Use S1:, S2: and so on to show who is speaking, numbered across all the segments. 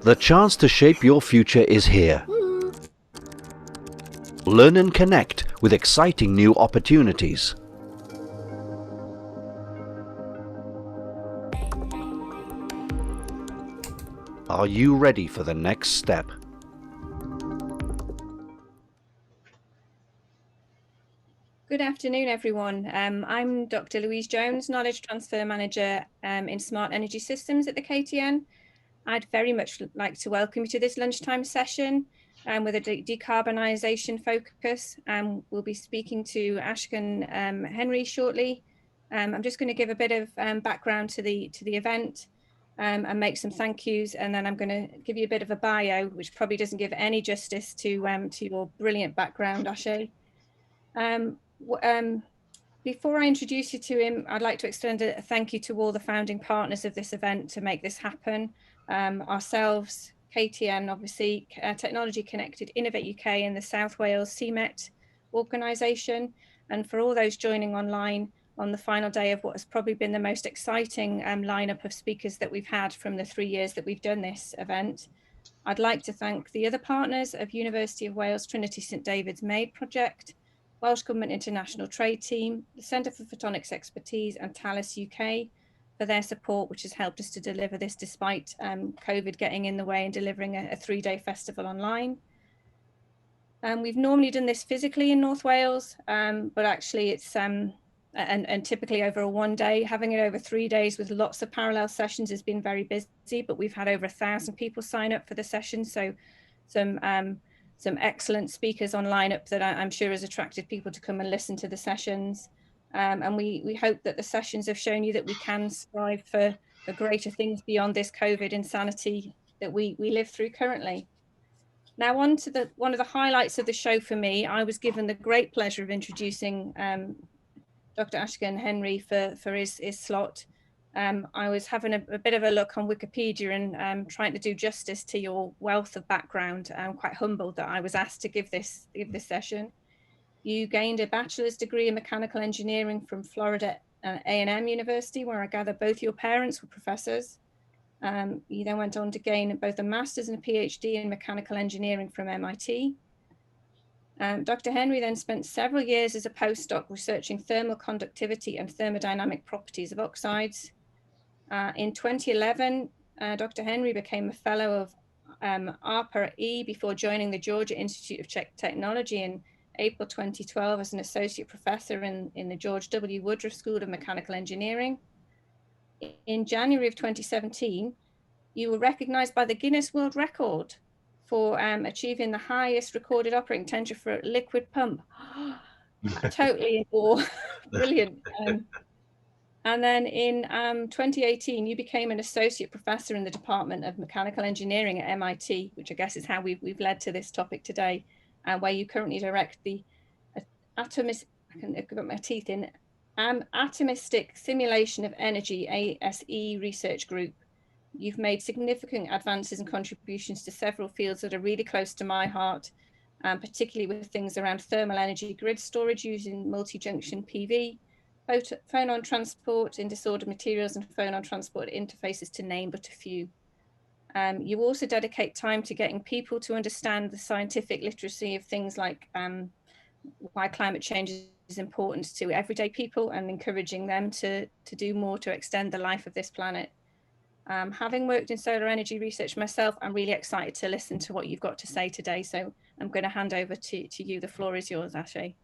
S1: The chance to shape your future is here. Learn and connect with exciting new opportunities. Are you ready for the next step?
S2: Good afternoon, everyone. I'm Dr. Louise Jones, Knowledge Transfer Manager in Smart Energy Systems at the KTN. I'd very much like to welcome you to this lunchtime session with a decarbonisation focus. We'll be speaking to Asegun Henry shortly. I'm just going to give a bit of background to the event and make some thank yous, and then I'm going to give you a bit of a bio, which probably doesn't give any justice to your brilliant background, Ashe. Before I introduce you to him, I'd like to extend a thank you to all the founding partners of this event to make this happen. Ourselves, KTN, obviously, Technology Connected, Innovate UK, and the South Wales CMET organisation, and for all those joining online on the final day of what has probably been the most exciting lineup of speakers that we've had from the 3 years that we've done this event. I'd like to thank the other partners of University of Wales Trinity St David's MADE project, Welsh Government International Trade Team, the Centre for Photonics Expertise, and Thales UK for their support, which has helped us to deliver this despite COVID getting in the way and delivering a 3-day festival online. We've normally done this physically in North Wales, but actually it's and typically over a 1 day. Having it over 3 days with lots of parallel sessions has been very busy, but we've had over 1,000 people sign up for the session. So some excellent speakers on lineup that I'm sure has attracted people to come and listen to the sessions. And we hope that the sessions have shown you that we can strive for greater things beyond this COVID insanity that we live through currently. Now on to one of the highlights of the show for me. I was given the great pleasure of introducing Dr. Asegun Henry for his slot. I was having a bit of a look on Wikipedia and trying to do justice to your wealth of background. I'm quite humbled that I was asked to give this session. You gained a bachelor's degree in mechanical engineering from Florida A&M University, where I gather both your parents were professors. You then went on to gain both a master's and a PhD in mechanical engineering from MIT. Dr. Henry then spent several years as a postdoc researching thermal conductivity and thermodynamic properties of oxides. In 2011, Dr. Henry became a fellow of ARPA-E before joining the Georgia Institute of Technology in April 2012 as an associate professor in the George W. Woodruff School of Mechanical Engineering. In January of 2017, you were recognized by the Guinness World Record for achieving the highest recorded operating temperature for a liquid pump. Totally in awe. Brilliant. And then in 2018, you became an associate professor in the Department of Mechanical Engineering at MIT, which I guess is how we've led to this topic today, where you currently direct the Atomistic Simulation of Energy, ASE research group. You've made significant advances and contributions to several fields that are really close to my heart, particularly with things around thermal energy grid storage using multi-junction PV, phonon transport in disordered materials, and phonon transport interfaces, to name but a few. You also dedicate time to getting people to understand the scientific literacy of things like why climate change is important to everyday people and encouraging them to do more to extend the life of this planet. Having worked in solar energy research myself, I'm really excited to listen to what you've got to say today. So I'm going to hand over to you. The floor is yours, Ashe.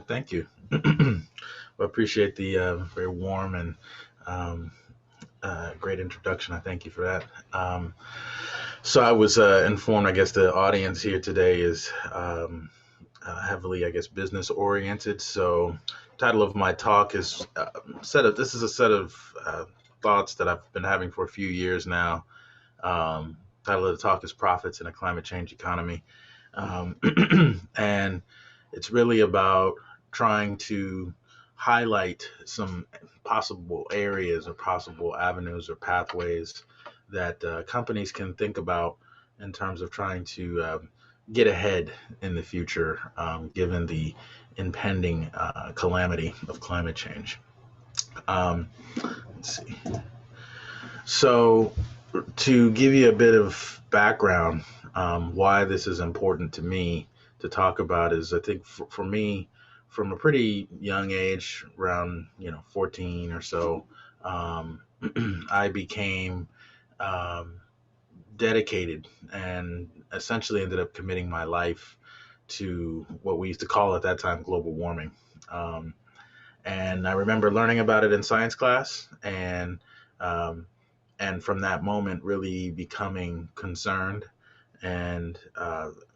S3: Thank you. I appreciate the very warm and great introduction. I thank you for that. So I was informed, I guess the audience here today is heavily, I guess, business oriented. So title of my talk is this is a set of thoughts that I've been having for a few years now. Title of the talk is Profits in a Climate Change Economy. And it's really about trying to highlight some possible areas or possible avenues or pathways that companies can think about in terms of trying to get ahead in the future, given the impending calamity of climate change. Let's see. So to give you a bit of background, why this is important to me to talk about is, I think for me, from a pretty young age, around 14 or so, um, I became um, dedicated and essentially ended up committing my life to what we used to call at that time global warming. Um, and I remember learning about it in science class, um, and from that moment, really becoming concerned and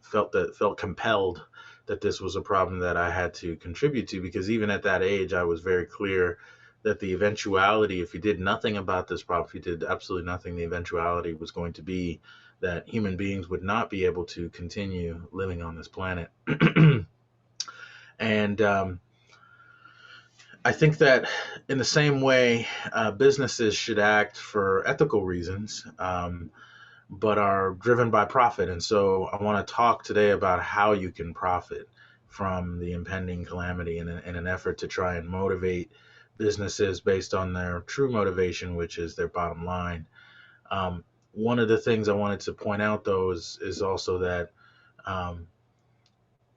S3: felt compelled that this was a problem that I had to contribute to, because even at that age, I was very clear that the eventuality, if you did nothing about this problem, if you did absolutely nothing, the eventuality was going to be that human beings would not be able to continue living on this planet. And I think that in the same way, businesses should act for ethical reasons, but are driven by profit. And so I want to talk today about how you can profit from the impending calamity in an effort to try and motivate businesses based on their true motivation, which is their bottom line. One of the things I wanted to point out, though, is also that um,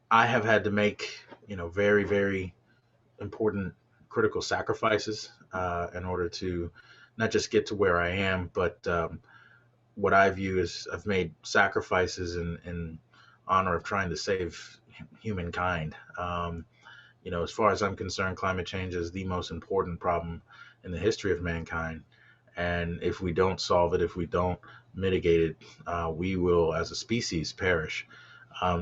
S3: I have had to make, very, very important critical sacrifices in order to not just get to where I am, but what I view is I've made sacrifices in honor of trying to save humankind. As far as I'm concerned, climate change is the most important problem in the history of mankind. And if we don't solve it, if we don't mitigate it, we will, as a species, perish.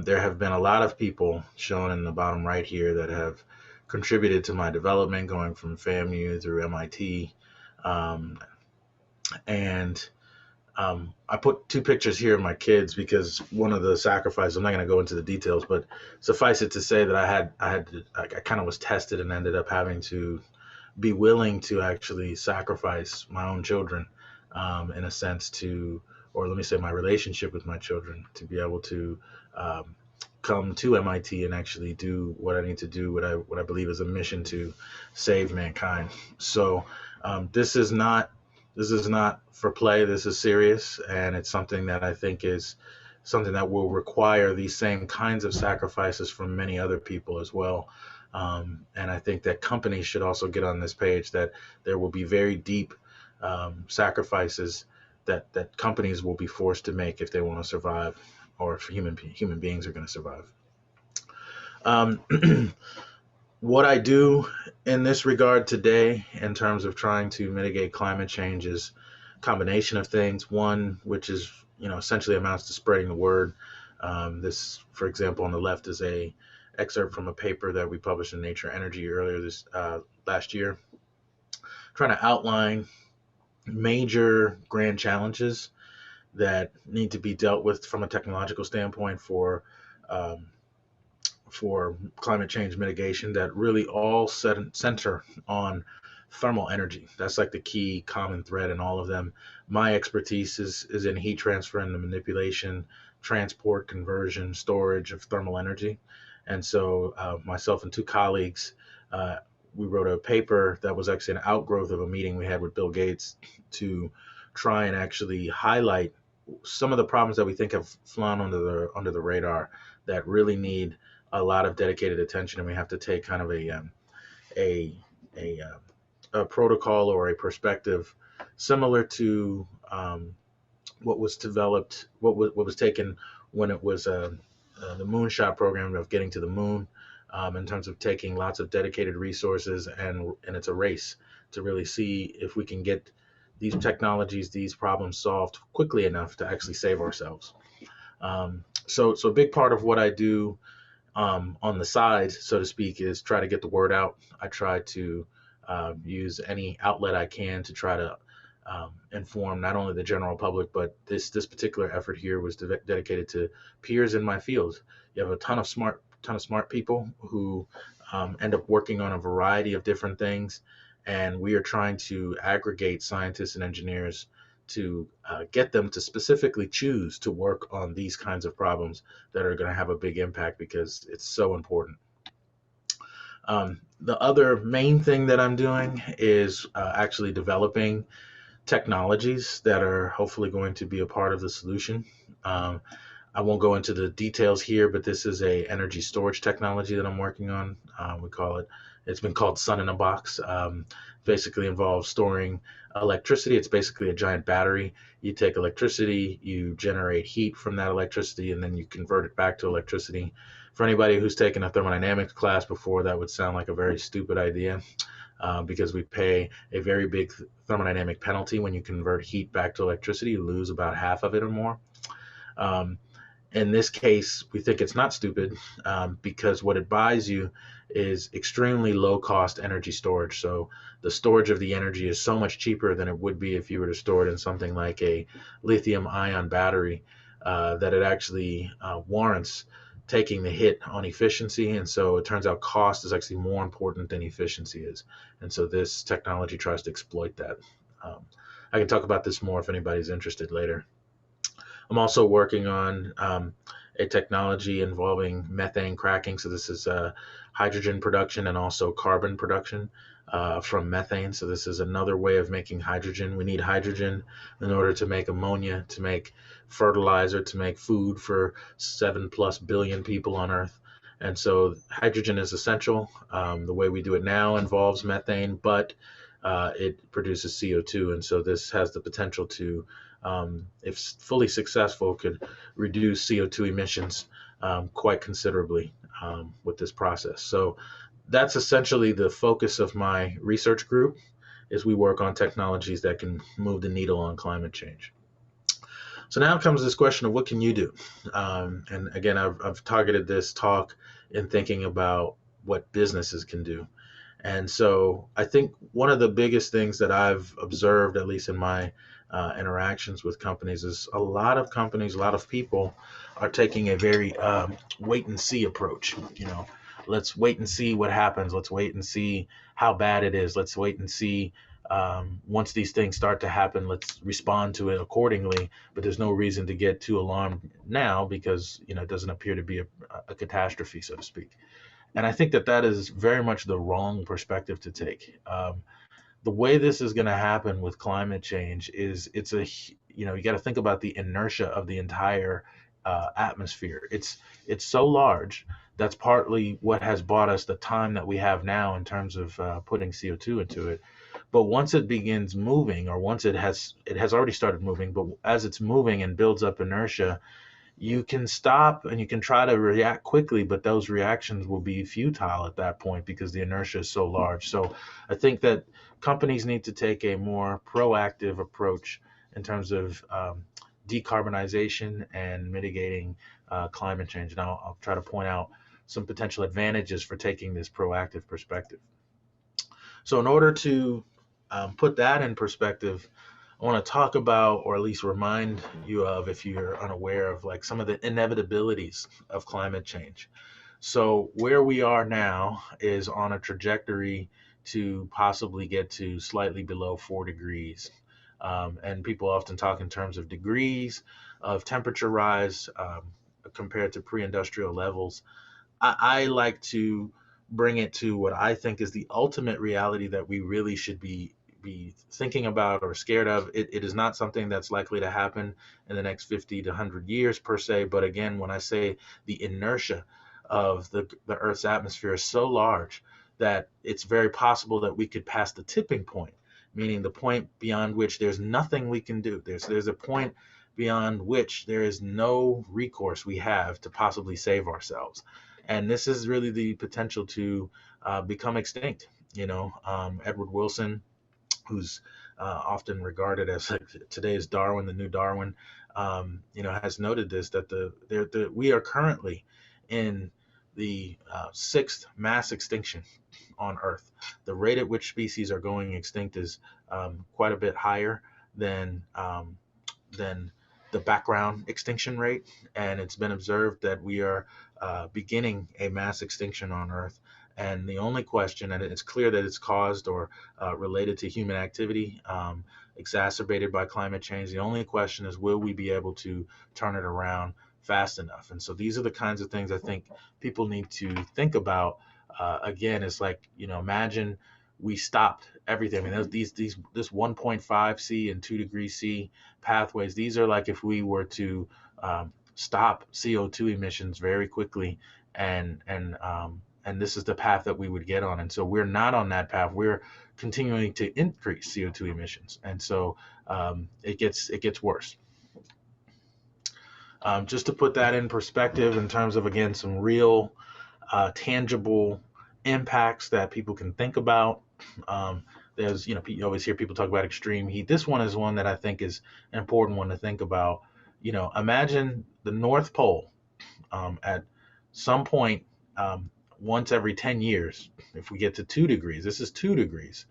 S3: There have been a lot of people shown in the bottom right here that have contributed to my development, going from FAMU through MIT. Um, and I put two pictures here of my kids because one of the sacrifices, I'm not going to go into the details, but suffice it to say that I kind of was tested and ended up having to be willing to actually sacrifice my own children, in a sense or let me say my relationship with my children, to be able to come to MIT and actually do what I need to do, what I believe is a mission to save mankind. So this is not for play. This is serious, and it's something that I think is something that will require these same kinds of sacrifices from many other people as well. And I think that companies should also get on this page, that there will be very deep sacrifices that companies will be forced to make if they want to survive, or if human beings are going to survive. What I do in this regard today, in terms of trying to mitigate climate change, is a combination of things. One, which is essentially amounts to spreading the word. This, for example, on the left is a excerpt from a paper that we published in Nature Energy earlier this last year, trying to outline major grand challenges that need to be dealt with from a technological standpoint for climate change mitigation, that really all center on thermal energy. That's like the key common thread in all of them. My expertise is in heat transfer and the manipulation, transport, conversion, storage of thermal energy. And so myself and two colleagues, we wrote a paper that was actually an outgrowth of a meeting we had with Bill Gates to try and actually highlight some of the problems that we think have flown under the radar, that really need a lot of dedicated attention, and we have to take kind of a protocol or a perspective similar to what was developed, what was taken when it was the moonshot program of getting to the moon, in terms of taking lots of dedicated resources, and it's a race to really see if we can get these technologies, these problems solved quickly enough to actually save ourselves. So a big part of what I do on the side, so to speak, is try to get the word out. I try to use any outlet I can to try to inform not only the general public, but this particular effort here was dedicated to peers in my field. You have a ton of smart people who end up working on a variety of different things, and we are trying to aggregate scientists and engineers to get them to specifically choose to work on these kinds of problems that are going to have a big impact, because it's so important. The other main thing that I'm doing is actually developing technologies that are hopefully going to be a part of the solution. Um, I won't go into the details here, but this is a energy storage technology that I'm working on. It's been called Sun in a Box. Basically involves storing electricity. It's basically a giant battery. You take electricity, you generate heat from that electricity, and then you convert it back to electricity. For anybody who's taken a thermodynamics class before, that would sound like a very stupid idea, because we pay a very big thermodynamic penalty when you convert heat back to electricity. You lose about half of it or more. Um, in this case, we think it's not stupid, because what it buys you is extremely low cost energy storage. So the storage of the energy is so much cheaper than it would be if you were to store it in something like a lithium ion battery, that it actually warrants taking the hit on efficiency. And so it turns out cost is actually more important than efficiency is. And so this technology tries to exploit that. I can talk about this more if anybody's interested later. I'm also working on a technology involving methane cracking. So this is hydrogen production and also carbon production from methane. So this is another way of making hydrogen. We need hydrogen in order to make ammonia, to make fertilizer, to make food for 7+ billion people on Earth. And so hydrogen is essential. The way we do it now involves methane, but it produces CO2. And so this has the potential to, if fully successful, could reduce CO2 emissions quite considerably with this process. So that's essentially the focus of my research group, is we work on technologies that can move the needle on climate change. So now comes this question of what can you do? And again, I've targeted this talk in thinking about what businesses can do. And so I think one of the biggest things that I've observed, at least in my interactions with companies, is a lot of companies, a lot of people are taking a very wait and see approach. Let's wait and see what happens. Let's wait and see how bad it is. Let's wait and see, once these things start to happen, let's respond to it accordingly. But there's no reason to get too alarmed now, because it doesn't appear to be a catastrophe, so to speak. And I think that is very much the wrong perspective to take. The way this is going to happen with climate change is you got to think about the inertia of the entire atmosphere. It's so large. That's partly what has bought us the time that we have now in terms of putting CO2 into it. But once it begins moving, or once it has already started moving, but as it's moving and builds up inertia, you can stop and you can try to react quickly, but those reactions will be futile at that point because the inertia is so large. So I think that companies need to take a more proactive approach in terms of decarbonization and mitigating climate change. And I'll try to point out some potential advantages for taking this proactive perspective. So in order to put that in perspective, I want to talk about, or at least remind you of, if you're unaware of, like some of the inevitabilities of climate change. So where we are now is on a trajectory to possibly get to slightly below 4 degrees. And people often talk in terms of degrees of temperature rise compared to pre-industrial levels. I like to bring it to what I think is the ultimate reality that we really should be thinking about or scared of. It is not something that's likely to happen in the next 50 to 100 years per se. But again, when I say the inertia of the Earth's atmosphere is so large that it's very possible that we could pass the tipping point, meaning the point beyond which there's nothing we can do. There's a point beyond which there is no recourse we have to possibly save ourselves. And this is really the potential to become extinct. Edward Wilson, who's often regarded as today's Darwin, the new Darwin, has noted this, that we are currently in the sixth mass extinction on Earth. The rate at which species are going extinct is quite a bit higher than the background extinction rate, and it's been observed that we are beginning a mass extinction on Earth. And the only question, and it's clear that it's caused or related to human activity, exacerbated by climate change. The only question is, will we be able to turn it around fast enough? And so these are the kinds of things I think people need to think about. Again, it's like, imagine we stopped everything. I mean, this 1.5 C and 2 degree C pathways, these are like if we were to stop CO2 emissions very quickly, and this is the path that we would get on. And so we're not on that path. We're continuing to increase CO2 emissions, and so it gets worse. Just to put that in perspective in terms of, again, some real tangible impacts that people can think about. There's, you always hear people talk about extreme heat. This one is one that I think is an important one to think about. Imagine the North Pole at some point, once every 10 years, if we get to 2 degrees, this is 2 degrees.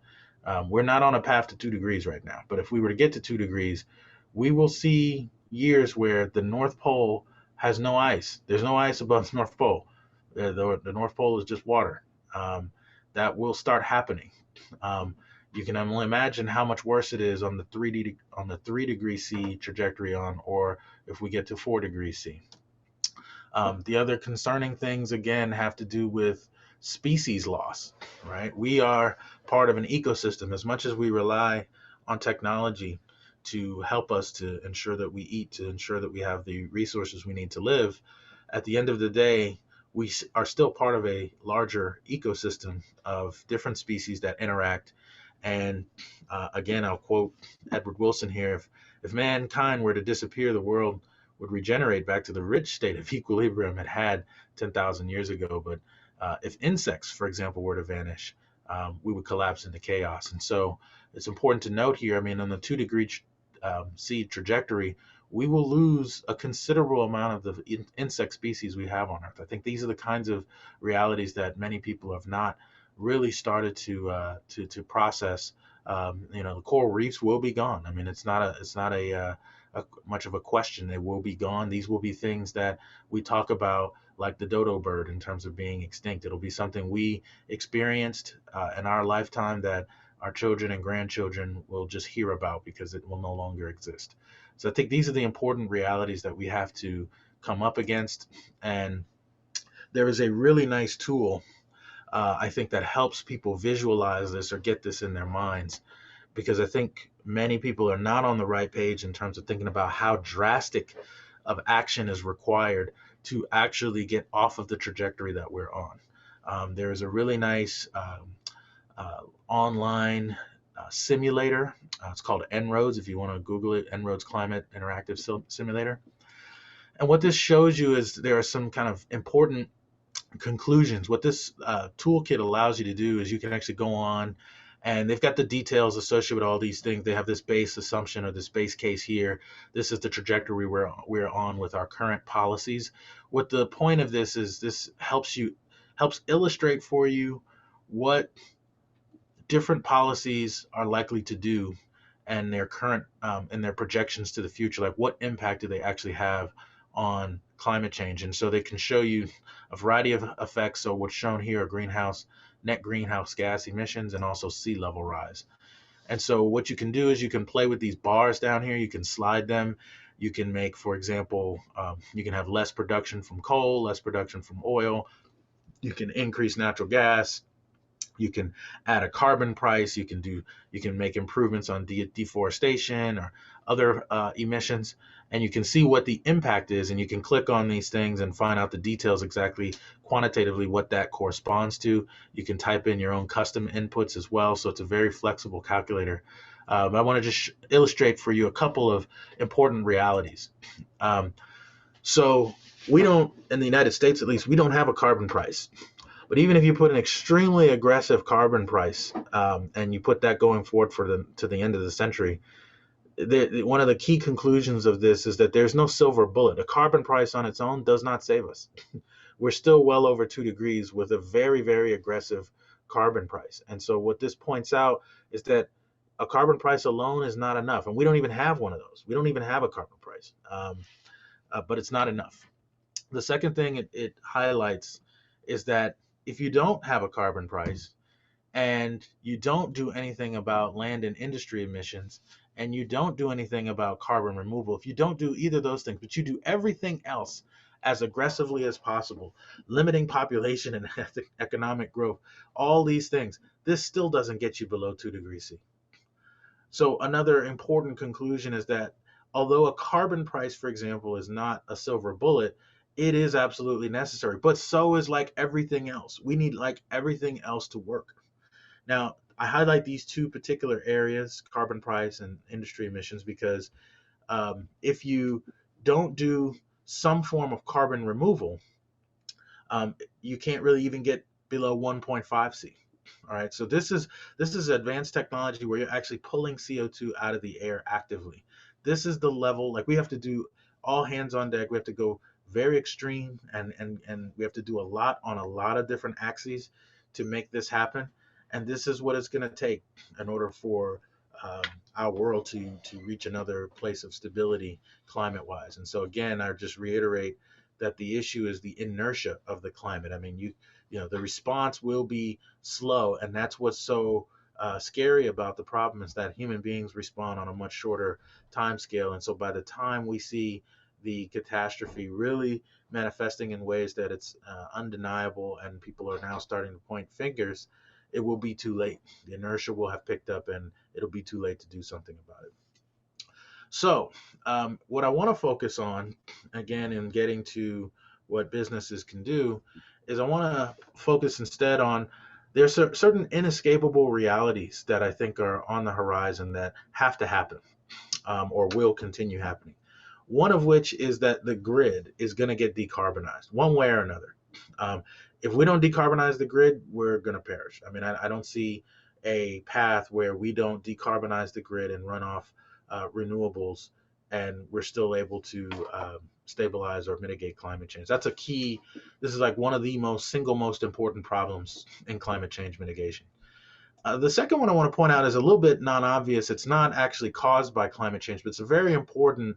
S3: We're not on a path to 2 degrees right now, but if we were to get to 2 degrees, we will see years where the North Pole has no ice. There's no ice above the North Pole. The North Pole is just water. That will start happening. You can only imagine how much worse it is on the 3 degree C trajectory or if we get to 4 degrees C. The other concerning things, again, have to do with species loss, right? We are part of an ecosystem. As much as we rely on technology to help us to ensure that we eat, to ensure that we have the resources we need to live, at the end of the day, we are still part of a larger ecosystem of different species that interact. And again, I'll quote Edward Wilson here. If mankind were to disappear, the world would regenerate back to the rich state of equilibrium it had 10,000 years ago. But if insects, for example, were to vanish, we would collapse into chaos. And so it's important to note here, I mean, on the 2 degree C trajectory, we will lose a considerable amount of the insect species we have on Earth. I think these are the kinds of realities that many people have not really started to process. The coral reefs will be gone. I mean, it's not a much of a question. They will be gone. These will be things that we talk about, like the dodo bird, in terms of being extinct. It'll be something we experienced in our lifetime that our children and grandchildren will just hear about because it will no longer exist. So I think these are the important realities that we have to come up against. And there is a really nice tool, I think, that helps people visualize this or get this in their minds, because I think many people are not on the right page in terms of thinking about how drastic of action is required to actually get off of the trajectory that we're on. There is a really nice online simulator. It's called En-ROADS, if you want to Google it, En-ROADS Climate Interactive Simulator. And what this shows you is there are some kind of important conclusions. What this toolkit allows you to do is you can actually go on, and they've got the details associated with all these things. They have this base assumption or this base case here. This is the trajectory we're on with our current policies. What the point of this is, this helps illustrate for you what different policies are likely to do and their current and their projections to the future. Like, what impact do they actually have on climate change? And so they can show you a variety of effects. So what's shown here are net greenhouse gas emissions and also sea level rise. And so what you can do is you can play with these bars down here. You can slide them. You can make, for example, you can have less production from coal, less production from oil. You can increase natural gas. You can add a carbon price. You can make improvements on deforestation or other emissions, and you can see what the impact is. And you can click on these things and find out the details exactly quantitatively what that corresponds to. You can type in your own custom inputs as well. So it's a very flexible calculator. I want to just illustrate for you a couple of important realities. So we don't, in the United States at least, we don't have a carbon price. But even if you put an extremely aggressive carbon price and you put that going forward to the end of the century, one of the key conclusions of this is that there's no silver bullet. A carbon price on its own does not save us. We're still well over 2 degrees with a very, very aggressive carbon price. And so what this points out is that a carbon price alone is not enough. And we don't even have one of those. We don't even have a carbon price, but it's not enough. The second thing it highlights is that if you don't have a carbon price and you don't do anything about land and industry emissions and you don't do anything about carbon removal, if you don't do either of those things, but you do everything else as aggressively as possible, limiting population and economic growth, all these things, this still doesn't get you below 2 degrees C. So another important conclusion is that although a carbon price, for example, is not a silver bullet, it is absolutely necessary. But so is like everything else. We need like everything else to work. Now, I highlight these two particular areas, carbon price and industry emissions, because if you don't do some form of carbon removal, you can't really even get below 1.5 C. All right, so this is advanced technology where you're actually pulling CO2 out of the air actively. This is the level, like we have to do all hands on deck. We have to go very extreme, and we have to do a lot on a lot of different axes to make this happen. And this is what it's going to take in order for our world to reach another place of stability climate-wise. And so again, I just reiterate that the issue is the inertia of the climate. I mean, you know, the response will be slow, and that's what's so scary about the problem, is that human beings respond on a much shorter time scale. And so by the time we see the catastrophe really manifesting in ways that it's undeniable and people are now starting to point fingers, it will be too late. The inertia will have picked up and it'll be too late to do something about it. So what I want to focus on, again, in getting to what businesses can do, is I want to focus instead on there's certain inescapable realities that I think are on the horizon that have to happen or will continue happening. One of which is that the grid is going to get decarbonized one way or another. If we don't decarbonize the grid, we're going to perish. I mean, I don't see a path where we don't decarbonize the grid and run off renewables and we're still able to stabilize or mitigate climate change. That's a key. This is like one of the single most important problems in climate change mitigation. The second one I want to point out is a little bit non-obvious. It's not actually caused by climate change, but it's a very important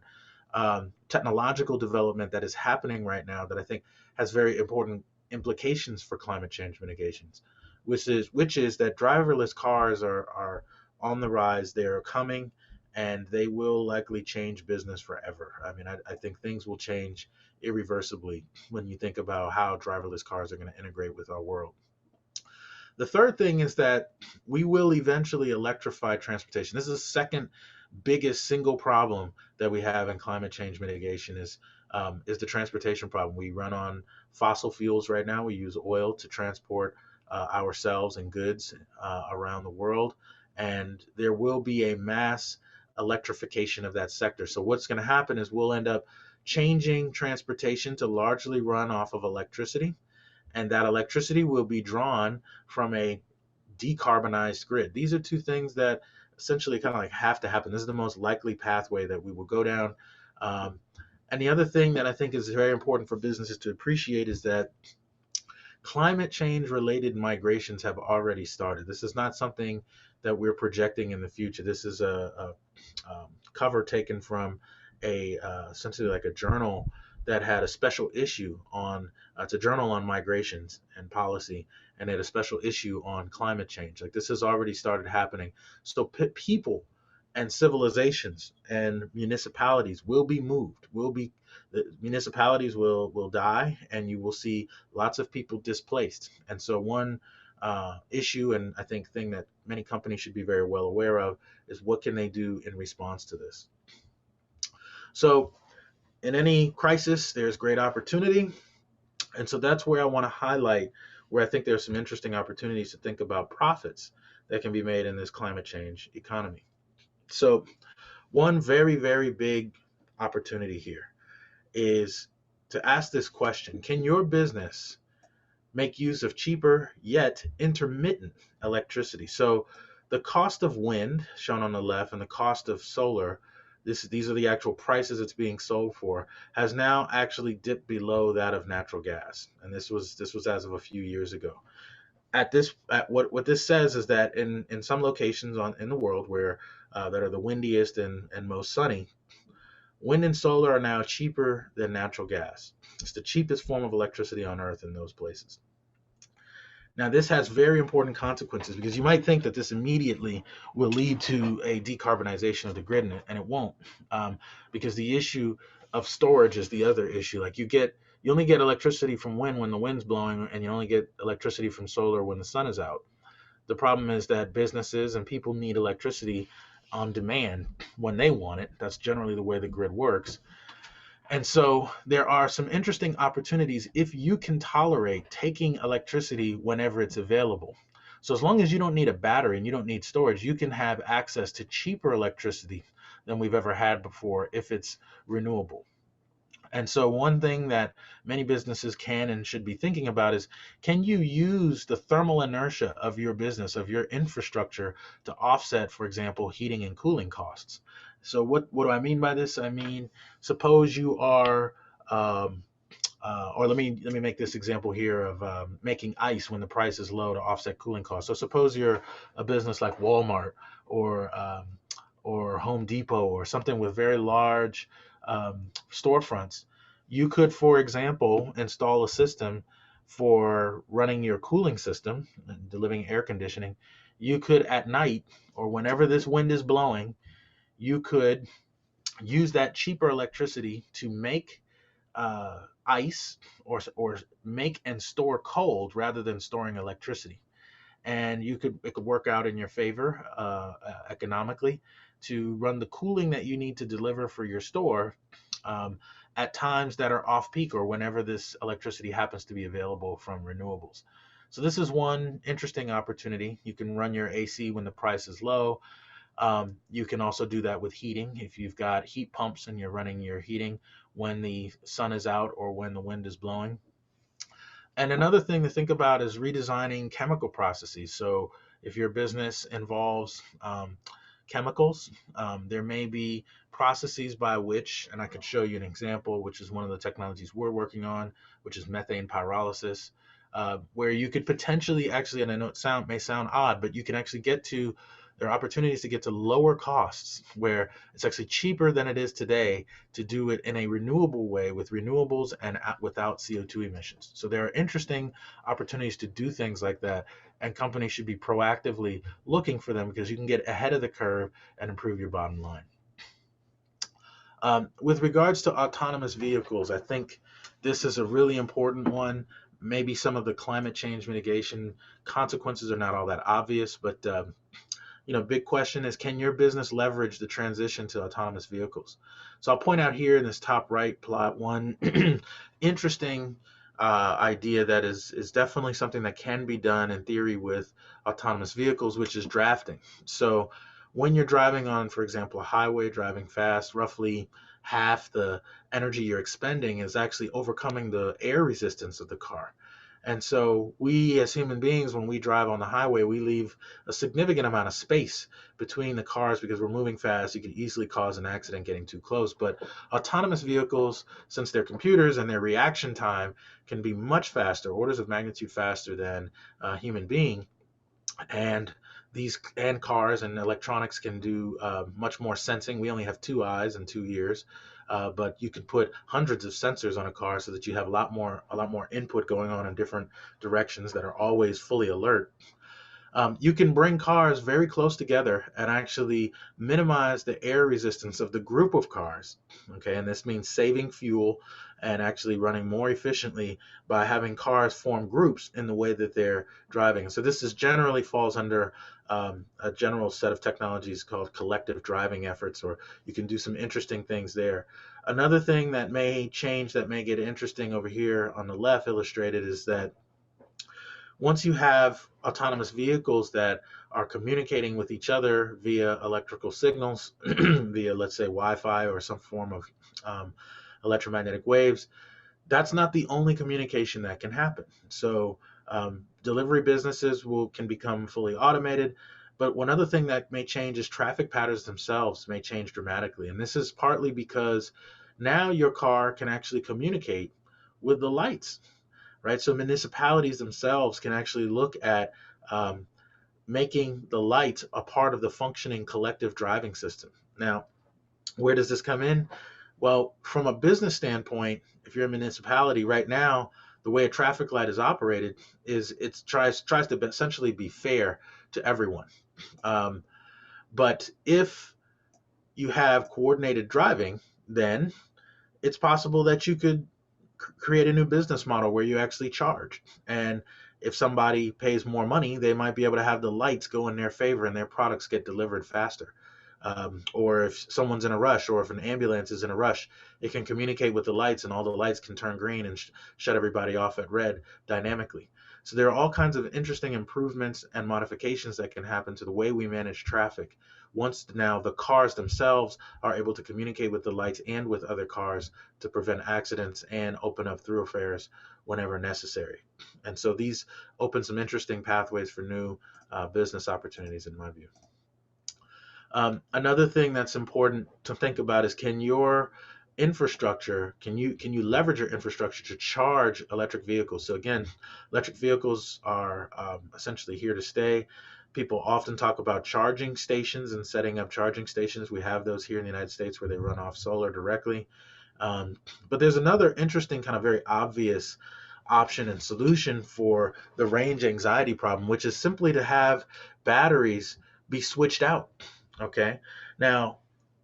S3: technological development that is happening right now that I think has very important implications for climate change mitigations, which is that driverless cars are on the rise. They are coming, and they will likely change business forever. I mean, I think things will change irreversibly when you think about how driverless cars are going to integrate with our world. The third thing is that we will eventually electrify transportation. This is the second biggest single problem that we have in climate change mitigation is the transportation problem. We run on fossil fuels right now. We use oil to transport ourselves and goods around the world, and there will be a mass electrification of that sector. So what's going to happen is we'll end up changing transportation to largely run off of electricity, and that electricity will be drawn from a decarbonized grid. These are two things that essentially kind of like have to happen. This is the most likely pathway that we will go down. And the other thing that I think is very important for businesses to appreciate is that climate change related migrations have already started. This is not something that we're projecting in the future. This is a cover taken from essentially like a journal that had a special issue on, it's a journal on migrations and policy, and it had a special issue on climate change. Like this has already started happening. So people and civilizations and municipalities will be moved, the municipalities will die, and you will see lots of people displaced. And so one issue, and I think thing that many companies should be very well aware of, is what can they do in response to this. So in any crisis, there's great opportunity. And so that's where I want to highlight where I think there's some interesting opportunities to think about profits that can be made in this climate change economy. So one very, very big opportunity here is to ask this question: can your business make use of cheaper yet intermittent electricity? So the cost of wind, shown on the left, and the cost of solar, these are the actual prices it's being sold for, has now actually dipped below that of natural gas. And this was as of a few years ago. What this says is that in some locations in the world where that are the windiest and most sunny, wind and solar are now cheaper than natural gas. It's the cheapest form of electricity on Earth in those places. Now, this has very important consequences, because you might think that this immediately will lead to a decarbonization of the grid, and it won't, because the issue of storage is the other issue. Like you get you only get electricity from wind when the wind's blowing, and you only get electricity from solar when the sun is out. The problem is that businesses and people need electricity on demand when they want it. That's generally the way the grid works. And so there are some interesting opportunities if you can tolerate taking electricity whenever it's available. So as long as you don't need a battery and you don't need storage, you can have access to cheaper electricity than we've ever had before if it's renewable. And so one thing that many businesses can and should be thinking about is, can you use the thermal inertia of your business, of your infrastructure, to offset, for example, heating and cooling costs? So what do I mean by this? I mean, suppose you are, or let me make this example here of making ice when the price is low to offset cooling costs. So suppose you're a business like Walmart or Home Depot or something with very large storefronts. You could, for example, install a system for running your cooling system, delivering air conditioning. You could at night or whenever this wind is blowing, you could use that cheaper electricity to make ice or make and store cold rather than storing electricity. And it could work out in your favor economically to run the cooling that you need to deliver for your store um, at times that are off peak or whenever this electricity happens to be available from renewables. So this is one interesting opportunity. You can run your AC when the price is low. You can also do that with heating. If you've got heat pumps and you're running your heating when the sun is out or when the wind is blowing. And another thing to think about is redesigning chemical processes. So if your business involves chemicals, there may be processes by which, and I could show you an example, which is one of the technologies we're working on, which is methane pyrolysis, where you could potentially actually, and I know it may sound odd, but you can actually there are opportunities to get to lower costs where it's actually cheaper than it is today to do it in a renewable way with renewables and without CO2 emissions. So there are interesting opportunities to do things like that, and companies should be proactively looking for them because you can get ahead of the curve and improve your bottom line. With regards to autonomous vehicles, I think this is a really important one. Maybe some of the climate change mitigation consequences are not all that obvious, but big question is, can your business leverage the transition to autonomous vehicles? So I'll point out here in this top right plot one interesting idea that is definitely something that can be done in theory with autonomous vehicles, which is drafting. So when you're driving on, for example, a highway, driving fast, roughly half the energy you're expending is actually overcoming the air resistance of the car. And so we as human beings, when we drive on the highway, we leave a significant amount of space between the cars because we're moving fast. You could easily cause an accident getting too close. But autonomous vehicles, since they're computers and their reaction time can be much faster, orders of magnitude faster than a human being, and cars and electronics can do much more sensing. We only have 2 eyes and 2 ears, but you could put hundreds of sensors on a car so that you have a lot more input going on in different directions that are always fully alert. You can bring cars very close together and actually minimize the air resistance of the group of cars. Okay, and this means saving fuel and actually running more efficiently by having cars form groups in the way that they're driving. So this generally falls under a general set of technologies called collective driving efforts, or you can do some interesting things there. Another thing that may change, that may get interesting over here on the left illustrated, is that once you have autonomous vehicles that are communicating with each other via electrical signals, via, let's say, Wi-Fi or some form of electromagnetic waves, that's not the only communication that can happen. So delivery businesses can become fully automated. But one other thing that may change is traffic patterns themselves may change dramatically. And this is partly because now your car can actually communicate with the lights. Right, so municipalities themselves can actually look at making the lights a part of the functioning collective driving system. Now, where does this come in? Well, from a business standpoint, if you're a municipality right now, the way a traffic light is operated is it tries to essentially be fair to everyone. But if you have coordinated driving, then it's possible that you could create a new business model where you actually charge. And if somebody pays more money, they might be able to have the lights go in their favor and their products get delivered faster. Or if someone's in a rush, or if an ambulance is in a rush, it can communicate with the lights, and all the lights can turn green and shut everybody off at red dynamically. So there are all kinds of interesting improvements and modifications that can happen to the way we manage traffic once now the cars themselves are able to communicate with the lights and with other cars to prevent accidents and open up thoroughfares whenever necessary. And so these open some interesting pathways for new business opportunities, in my view. Another thing that's important to think about is, can your infrastructure, can you leverage your infrastructure to charge electric vehicles? So again, electric vehicles are essentially here to stay. People often talk about charging stations and setting up charging stations. We have those here in the United States where they run off solar directly. But there's another interesting, kind of very obvious option and solution for the range anxiety problem, which is simply to have batteries be switched out. Okay. Now,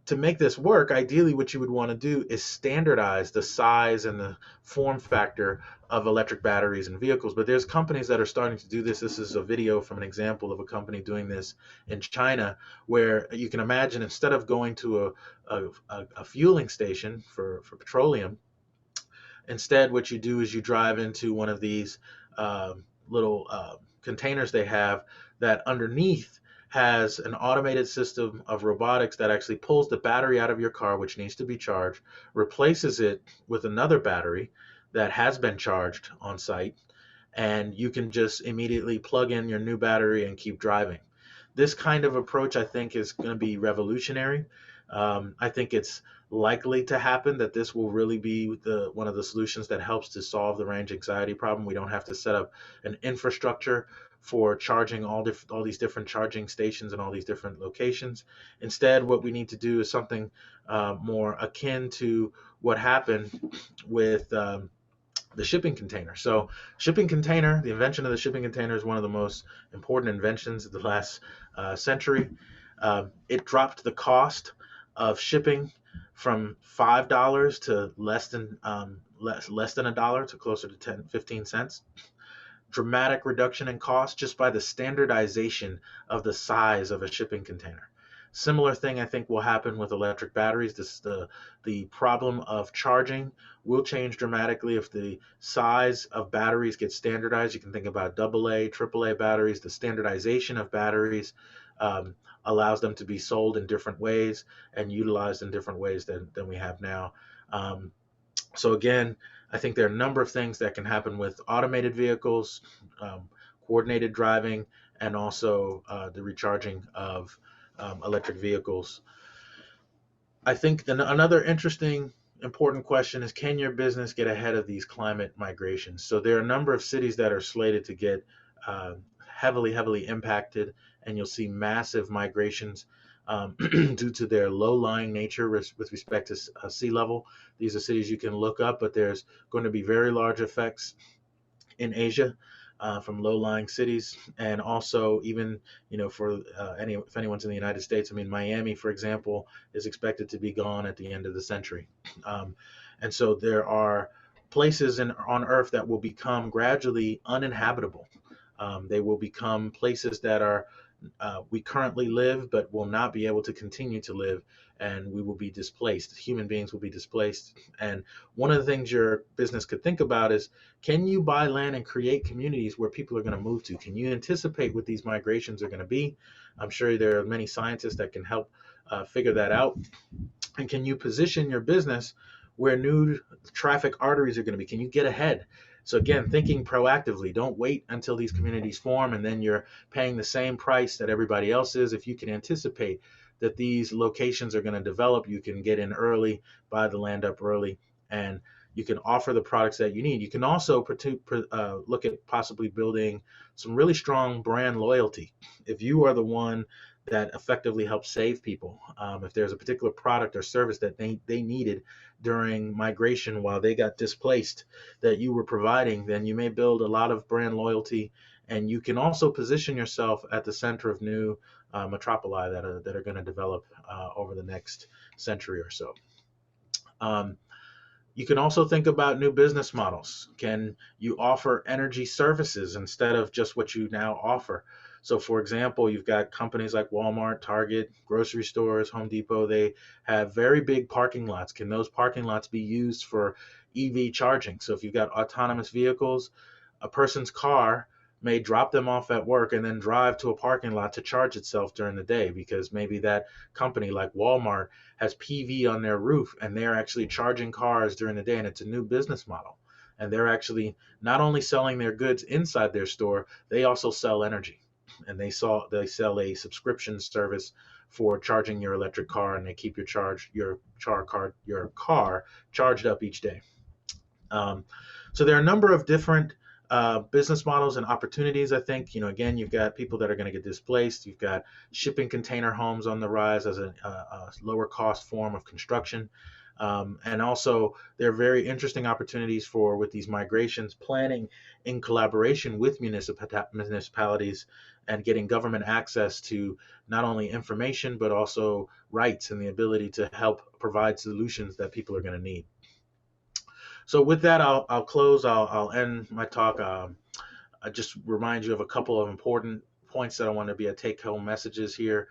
S3: to make this work, ideally what you would want to do is standardize the size and the form factor of electric batteries in vehicles. But there's companies that are starting to do this. This is a video from an example of a company doing this in China, where you can imagine, instead of going to a fueling station for petroleum, instead what you do is you drive into one of these little containers they have that underneath has an automated system of robotics that actually pulls the battery out of your car, which needs to be charged, replaces it with another battery that has been charged on site, and you can just immediately plug in your new battery and keep driving. This kind of approach, I think, is going to be revolutionary. I think it's likely to happen that this will really be one of the solutions that helps to solve the range anxiety problem. We don't have to set up an infrastructure for charging all these different charging stations in all these different locations. Instead, what we need to do is something more akin to what happened with the shipping container. So shipping container, the invention of the shipping container is one of the most important inventions of the last century. It dropped the cost of shipping from $5 to less than $1 to closer to 10-15 cents. Dramatic reduction in cost just by the standardization of the size of a shipping container. Similar thing, I think, will happen with electric batteries. The problem of charging will change dramatically if the size of batteries gets standardized. You can think about AA, AAA batteries. The standardization of batteries allows them to be sold in different ways and utilized in different ways than we have now. So again, I think there are a number of things that can happen with automated vehicles, coordinated driving, and also the recharging of electric vehicles. I think another interesting, important question is, can your business get ahead of these climate migrations? So there are a number of cities that are slated to get heavily impacted, and you'll see massive migrations due to their low-lying nature with respect to sea level. These are cities you can look up, but there's going to be very large effects in Asia from low-lying cities, and also even for if anyone's in the United States, I mean, Miami, for example, is expected to be gone at the end of the century, and so there are places on Earth that will become gradually uninhabitable. They will become places that are we currently live, but will not be able to continue to live, and we will be displaced. Human beings will be displaced. And one of the things your business could think about is, can you buy land and create communities where people are going to move to? Can you anticipate what these migrations are going to be? I'm sure there are many scientists that can help figure that out. And can you position your business where new traffic arteries are going to be? Can you get ahead? So again, thinking proactively, don't wait until these communities form and then you're paying the same price that everybody else is. If you can anticipate that these locations are going to develop, you can get in early, buy the land up early, and you can offer the products that you need. You can also look at possibly building some really strong brand loyalty. If you are the one that effectively helps save people, if there's a particular product or service that they needed during migration while they got displaced that you were providing, then you may build a lot of brand loyalty, and you can also position yourself at the center of new metropoli that are going to develop over the next century or so. You can also think about new business models. Can you offer energy services instead of just what you now offer? So, for example, you've got companies like Walmart, Target, grocery stores, Home Depot. They have very big parking lots. Can those parking lots be used for EV charging? So, if you've got autonomous vehicles, a person's car may drop them off at work and then drive to a parking lot to charge itself during the day, because maybe that company like Walmart has PV on their roof and they're actually charging cars during the day, and it's a new business model. And they're actually not only selling their goods inside their store, they also sell energy. And they sell a subscription service for charging your electric car, and they keep your car charged up each day. Um, so there are a number of different business models and opportunities. I think, again, you've got people that are going to get displaced. You've got shipping container homes on the rise as a lower cost form of construction. And also, there are very interesting opportunities with these migrations, planning in collaboration with municipalities and getting government access to not only information, but also rights and the ability to help provide solutions that people are going to need. So with that, I'll close. I'll end my talk. I just remind you of a couple of important points that I want to be take-home messages here.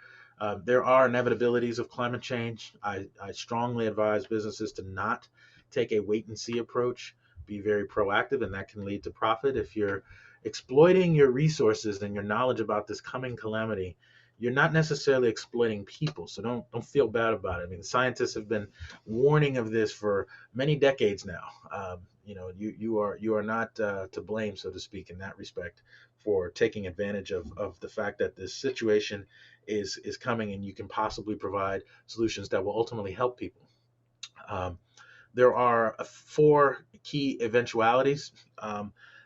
S3: There are inevitabilities of climate change. I strongly advise businesses to not take a wait-and-see approach. Be very proactive, and that can lead to profit. If you're exploiting your resources and your knowledge about this coming calamity, you're not necessarily exploiting people. So don't feel bad about it. I mean, scientists have been warning of this for many decades now. You are not to blame, so to speak, in that respect, for taking advantage of the fact that this situation is coming, and you can possibly provide solutions that will ultimately help people. There are four key eventualities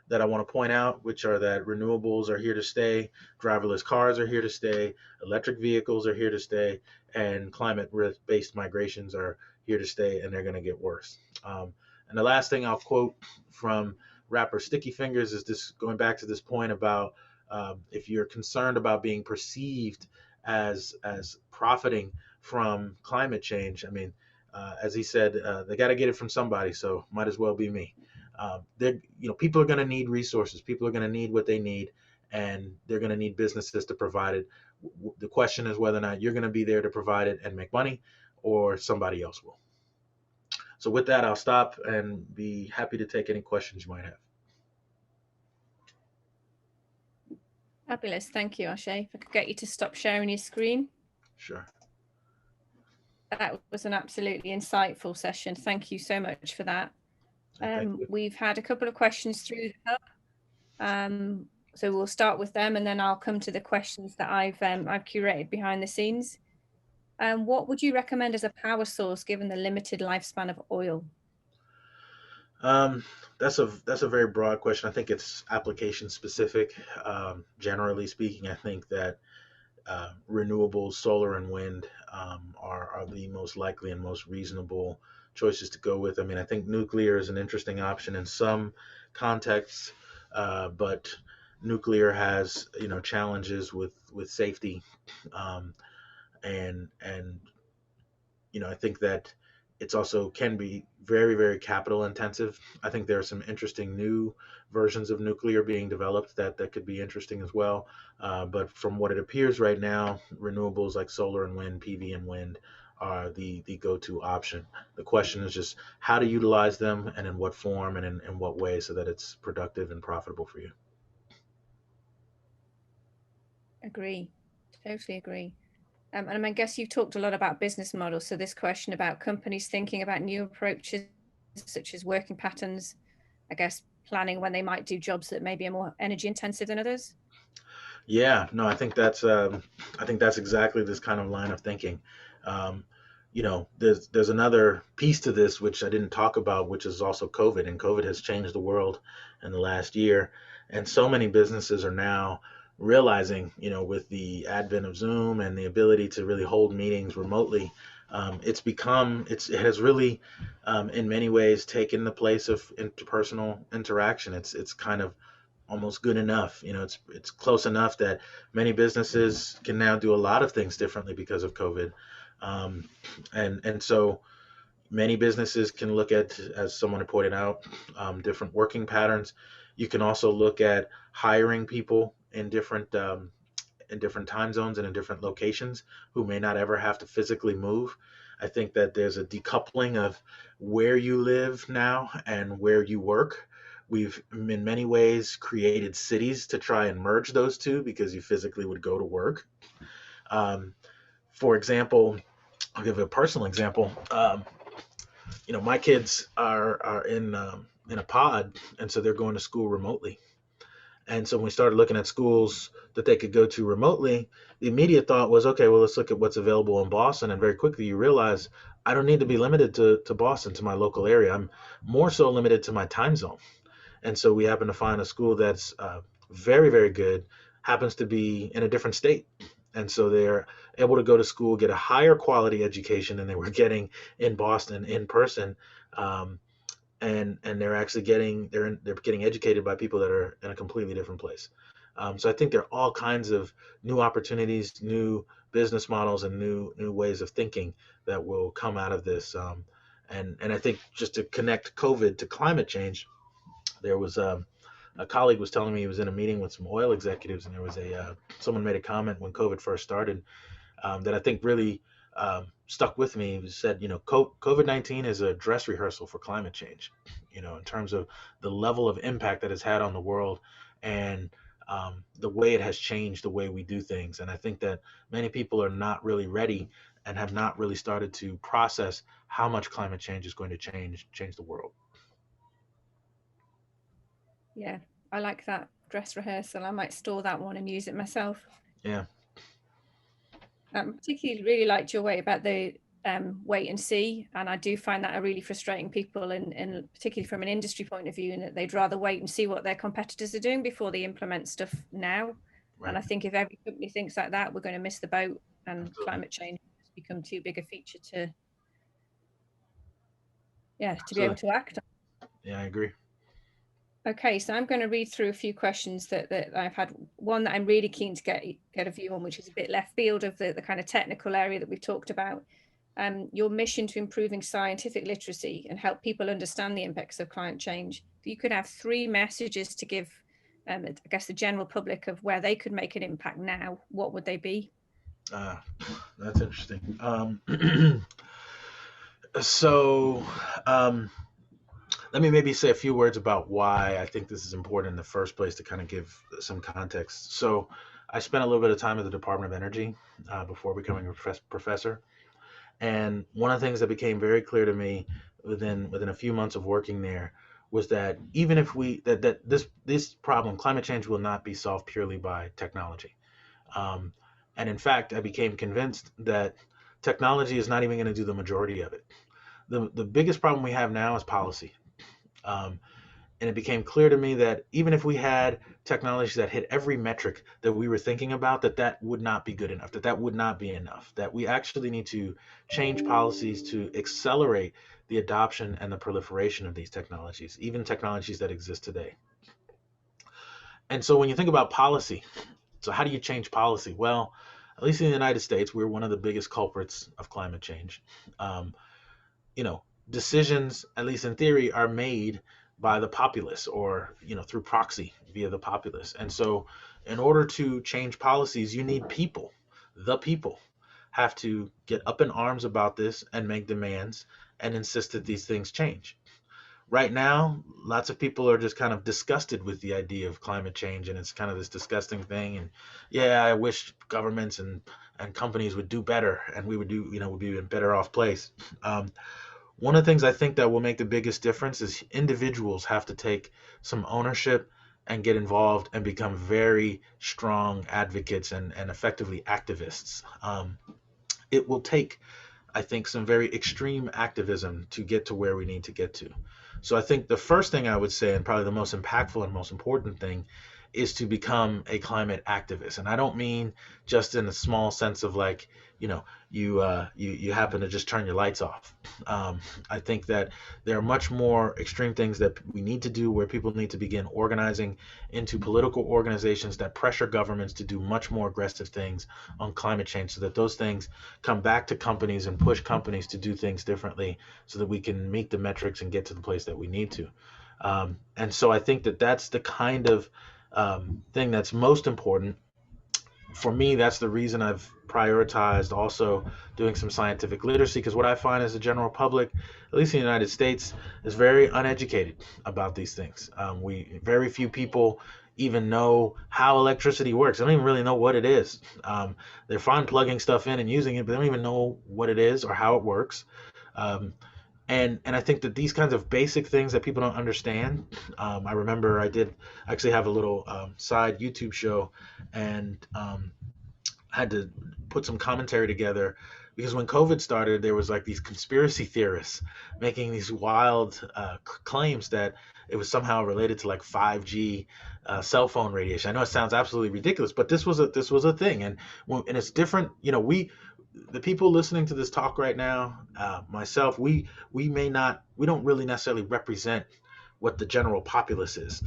S3: that I want to point out, which are that renewables are here to stay, driverless cars are here to stay, electric vehicles are here to stay, and climate-based migrations are here to stay, and they're going to get worse. And the last thing I'll quote from rapper Sticky Fingers is this, going back to this point about if you're concerned about being perceived as profiting from climate change. I mean, as he said, they got to get it from somebody, so might as well be me. People are going to need resources. People are going to need what they need, and they're going to need businesses to provide it. The question is whether or not you're going to be there to provide it and make money, or somebody else will. So with that, I'll stop and be happy to take any questions you might have.
S2: Fabulous. Thank you, Ashe. If I could get you to stop sharing your screen.
S3: Sure.
S2: That was an absolutely insightful session. Thank you so much for that. We've had a couple of questions through the hub. So we'll start with them, and then I'll come to the questions that I've curated behind the scenes. What would you recommend as a power source given the limited lifespan of oil?
S3: That's a very broad question. I think it's application specific. Generally speaking, I think that renewables, solar and wind, are the most likely and most reasonable choices to go with. I mean, I think nuclear is an interesting option in some contexts, but nuclear has challenges with safety, and I think that it's also can be very, very capital intensive. I think there are some interesting new versions of nuclear being developed that could be interesting as well. But from what it appears right now, renewables like solar and wind, PV and wind, are the go-to option. The question is just how to utilize them, and in what form, and in what way, so that it's productive and profitable for you.
S2: Agree. Totally agree. And I guess you've talked a lot about business models. So this question about companies thinking about new approaches, such as working patterns, I guess planning when they might do jobs that maybe are more energy intensive than others.
S3: Yeah, no, I think that's exactly this kind of line of thinking. There's another piece to this which I didn't talk about, which is also COVID, and COVID has changed the world in the last year, and so many businesses are now realizing, with the advent of Zoom and the ability to really hold meetings remotely, it has really, in many ways, taken the place of interpersonal interaction. It's kind of almost good enough. It's close enough that many businesses can now do a lot of things differently because of COVID, and so Many businesses can look at, as someone had pointed out, different working patterns. You can also look at hiring people in different time zones and in different locations who may not ever have to physically move. I think that there's a decoupling of where you live now and where you work. We've, in many ways, created cities to try and merge those two because you physically would go to work. Um, for example, I'll give a personal example. My kids are in a pod, and so they're going to school remotely. And so when we started looking at schools that they could go to remotely, the immediate thought was, okay, well, let's look at what's available in Boston. And very quickly you realize I don't need to be limited to Boston, to my local area. I'm more so limited to my time zone. And so we happen to find a school that's very, very good, happens to be in a different state. And so they're able to go to school, get a higher quality education than they were getting in Boston in person. Um, and they're actually they're getting educated by people that are in a completely different place. So I think there are all kinds of new opportunities, new business models, and new ways of thinking that will come out of this. And I think, just to connect COVID to climate change, there was a colleague was telling me he was in a meeting with some oil executives, and there was someone made a comment when COVID first started, that I think really stuck with me. He said, COVID-19 is a dress rehearsal for climate change, in terms of the level of impact that it's had on the world, and the way it has changed the way we do things. And I think that many people are not really ready and have not really started to process how much climate change is going to change the world.
S2: Yeah, I like that dress rehearsal. I might store that one and use it myself.
S3: Yeah.
S2: Particularly really liked your way about the wait and see, and I do find that really frustrating people, and particularly from an industry point of view, and that they'd rather wait and see what their competitors are doing before they implement stuff now.
S3: Right.
S2: And I think if every company thinks like that, we're going to miss the boat, and
S3: Absolutely.
S2: Climate change has become too big a feature to be
S3: Absolutely.
S2: able to act on.
S3: Yeah, I agree.
S2: Okay, so I'm going to read through a few questions that I've had. One that I'm really keen to get a view on, which is a bit left field of the kind of technical area that we've talked about. Your mission to improving scientific literacy and help people understand the impacts of climate change. If you could have 3 messages to give, I guess, the general public of where they could make an impact now, what would they be?
S3: That's interesting. So let me maybe say a few words about why I think this is important in the first place, to kind of give some context. So I spent a little bit of time at the Department of Energy before becoming a professor. And one of the things that became very clear to me within a few months of working there was that even if this problem, climate change, will not be solved purely by technology. And in fact, I became convinced that technology is not even going to do the majority of it. The biggest problem we have now is policy. And it became clear to me that even if we had technologies that hit every metric that we were thinking about, that would not be good enough, that would not be enough, that we actually need to change policies to accelerate the adoption and the proliferation of these technologies, even technologies that exist today. And so when you think about policy, so how do you change policy? Well, at least in the United States, we're one of the biggest culprits of climate change. Decisions, at least in theory, are made by the populace, or through proxy via the populace. And so in order to change policies, you need people. The people have to get up in arms about this and make demands and insist that these things change. Right now, lots of people are just kind of disgusted with the idea of climate change, and it's kind of this disgusting thing. And yeah, I wish governments and companies would do better, and we would would be in a better off place. One of the things I think that will make the biggest difference is individuals have to take some ownership and get involved and become very strong advocates and effectively activists. It will take, I think, some very extreme activism to get to where we need to get to. So I think the first thing I would say, and probably the most impactful and most important thing, is to become a climate activist. And I don't mean just in a small sense of like, you happen to just turn your lights off. I think that there are much more extreme things that we need to do, where people need to begin organizing into political organizations that pressure governments to do much more aggressive things on climate change, so that those things come back to companies and push companies to do things differently, so that we can meet the metrics and get to the place that we need to. And so I think that that's the kind of thing that's most important. For me, that's the reason I've prioritized also doing some scientific literacy, because what I find is the general public, at least in the United States, is very uneducated about these things. Very few people even know how electricity works. They don't even really know what it is. They're fine plugging stuff in and using it, but they don't even know what it is or how it works. And I think that these kinds of basic things that people don't understand. I remember I did actually have a little side YouTube show, and had to put some commentary together, because when COVID started, there was like these conspiracy theorists making these wild claims that it was somehow related to like 5G cell phone radiation. I know it sounds absolutely ridiculous, but this was a thing, and it's different. The people listening to this talk right now, myself, we don't really necessarily represent what the general populace is.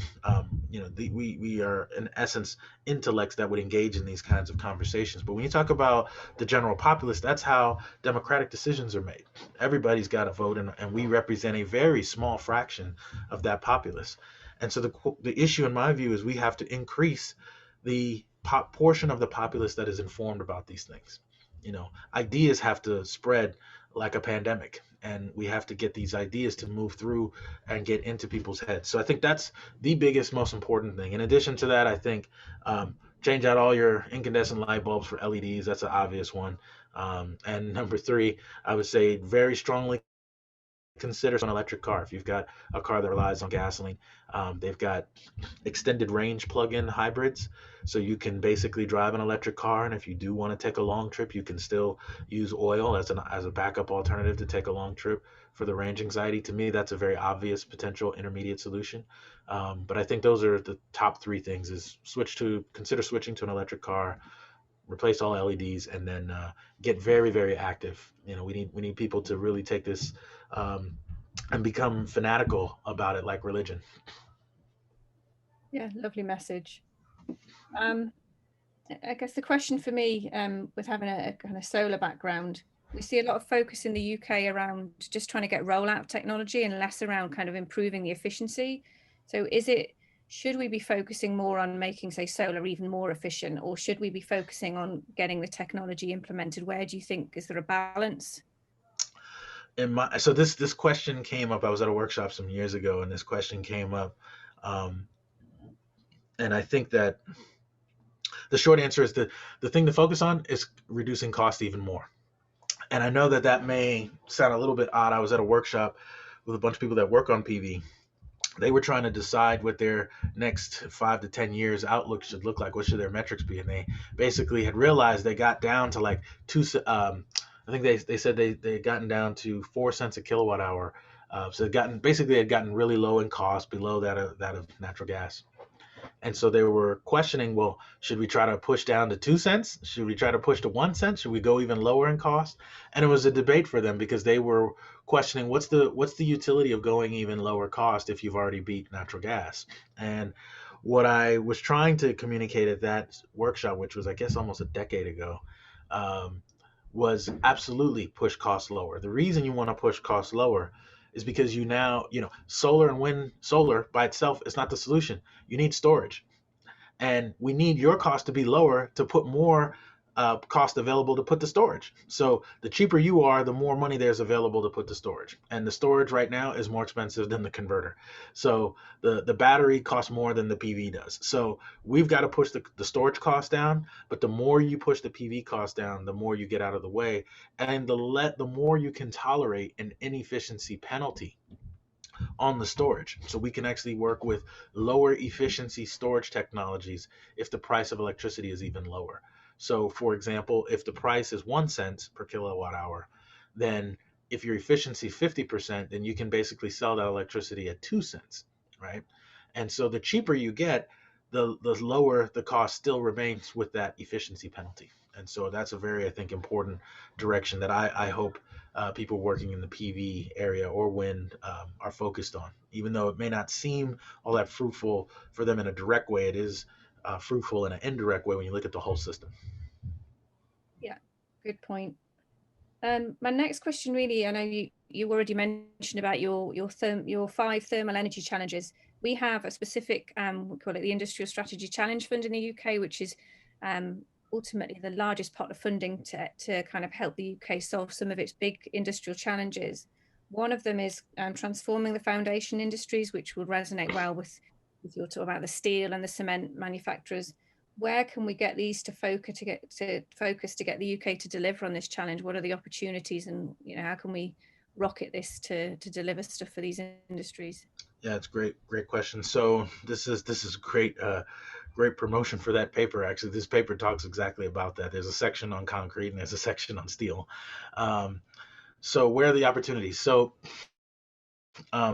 S3: We are in essence intellects that would engage in these kinds of conversations. But when you talk about the general populace, that's how democratic decisions are made. Everybody's got to vote, and we represent a very small fraction of that populace. And so the issue, in my view, is we have to increase the portion of the populace that is informed about these things. Ideas have to spread like a pandemic, and we have to get these ideas to move through and get into people's heads. So I think that's the biggest, most important thing. In addition to that, I think change out all your incandescent light bulbs for LEDs. That's an obvious one. And number 3, I would say very strongly consider an electric car. If you've got a car that relies on gasoline, they've got extended range plug-in hybrids, so you can basically drive an electric car, and if you do want to take a long trip, you can still use oil as a backup alternative to take a long trip for the range anxiety. To me, that's a very obvious potential intermediate solution. But I think those are the top 3 things: is consider switching to an electric car, replace all LEDs, and then get very, very active. We need people to really take this and become fanatical about it, like religion.
S2: Yeah, lovely message. I guess the question for me, with having a kind of solar background, we see a lot of focus in the UK around just trying to get rollout technology and less around kind of improving the efficiency. So should we be focusing more on making, say, solar even more efficient, or should we be focusing on getting the technology implemented? Where do you think, is there a balance?
S3: So this question came up. I was at a workshop some years ago, and this question came up. And I think that the short answer is the thing to focus on is reducing cost even more. And I know that may sound a little bit odd. I was at a workshop with a bunch of people that work on PV. They were trying to decide what their next 5 to 10 years outlook should look like. What should their metrics be? And they basically had realized they got down to like I think they said they had gotten down to 4 cents a kilowatt hour. So they had gotten really low in cost, below that of natural gas. And so they were questioning, well, should we try to push down to 2 cents? Should we try to push to 1 cent? Should we go even lower in cost? And it was a debate for them, because they were questioning what's the utility of going even lower cost if you've already beat natural gas. And what I was trying to communicate at that workshop, which was, I guess, almost a decade ago, was absolutely push costs lower. The reason you want to push costs lower is because solar by itself is not the solution. You need storage, and we need your cost to be lower to put more cost available to put the storage. So the cheaper you are, the more money there's available to put the storage, and the storage right now is more expensive than the converter. So the battery costs more than the PV does. So we've got to push the storage cost down, but the more you push the PV cost down, the more you get out of the way, and the more you can tolerate an inefficiency penalty on the storage. So we can actually work with lower efficiency storage technologies if the price of electricity is even lower. So for example, if the price is 1 cent per kilowatt hour, then if your efficiency is 50%, then you can basically sell that electricity at 2 cents, right? And so the cheaper you get, the lower the cost still remains with that efficiency penalty. And so that's a very, I think, important direction that I hope people working in the PV area or wind are focused on. Even though it may not seem all that fruitful for them in a direct way, it is fruitful in an indirect way when you look at the whole system.
S2: Yeah, good point. My next question, really, I know you already mentioned about your 5 thermal energy challenges. We have a specific, we call it the Industrial Strategy Challenge Fund in the UK, which is ultimately the largest pot of funding to kind of help the UK solve some of its big industrial challenges. One of them is transforming the foundation industries, which will resonate well with your talk about the steel and the cement manufacturers. Where can we get these to focus to get the UK to deliver on this challenge? What are the opportunities, and how can we rocket this to deliver stuff for these industries?
S3: Yeah, it's great question. So this is great great promotion for that paper. Actually, this paper talks exactly about that. There's a section on concrete and there's a section on steel. So where are the opportunities? So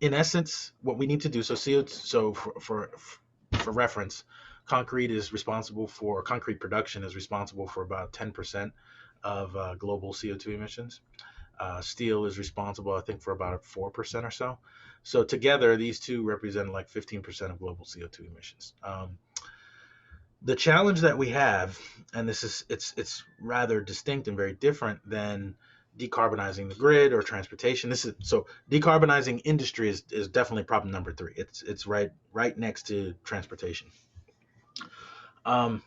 S3: in essence, what we need to do, so for reference, concrete production is responsible for about 10% of global CO2 emissions. Steel is responsible, I think, for about 4% or so. So together, these two represent like 15% of global CO2 emissions. The challenge that we have, and it's rather distinct and very different than decarbonizing the grid or transportation. So decarbonizing industry is definitely problem number 3. It's right next to transportation. The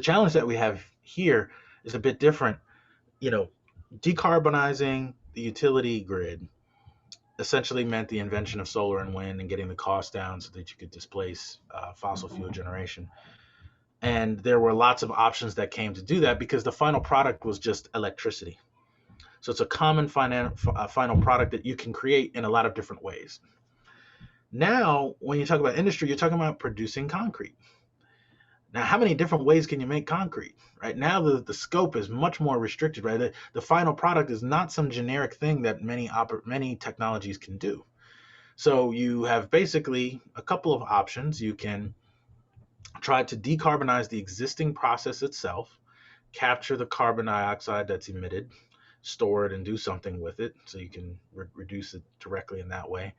S3: challenge that we have here is a bit different. Decarbonizing the utility grid essentially meant the invention of solar and wind and getting the cost down so that you could displace fossil fuel generation. And there were lots of options that came to do that because the final product was just electricity. So it's a common final product that you can create in a lot of different ways. Now, when you talk about industry, you're talking about producing concrete. Now, how many different ways can you make concrete? Right now, the scope is much more restricted. Right, the final product is not some generic thing that many technologies can do. So you have basically a couple of options. You can try to decarbonize the existing process itself, capture the carbon dioxide that's emitted, store it, and do something with it, so you can reduce it directly in that way.